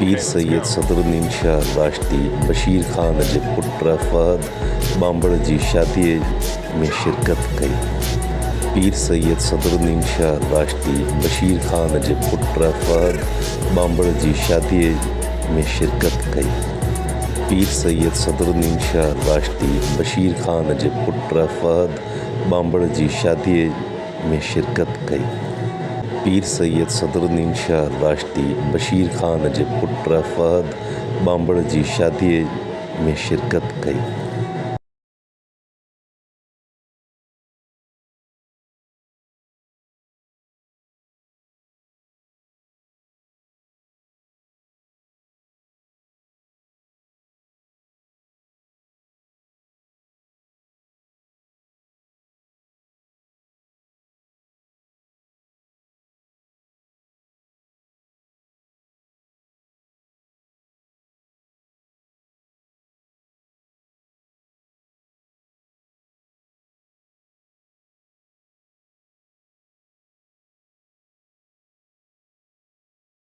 पीर सैयद सदरुद्दीन शाह राश्ती बशीर खान जे पुत्र फहद बांबड़ जी शादी में शिरकत कई। पीर सैयद सदरुद्दीन शाह राश्ती बशीर खान जे पुत्र फहद बांबड़ जी शादी में शिरकत कई। पीर सैयद सदरुद्दीन शाह राश्ती बशीर खान जे पुत्र फहद बांबड़ जी शादी में शिरकत कई। पीर सैयद सदरुद्दीन शाह राश्ती बशीर खान जे पुत्र फहद बांबड़ जी शादी में शिरकत कई।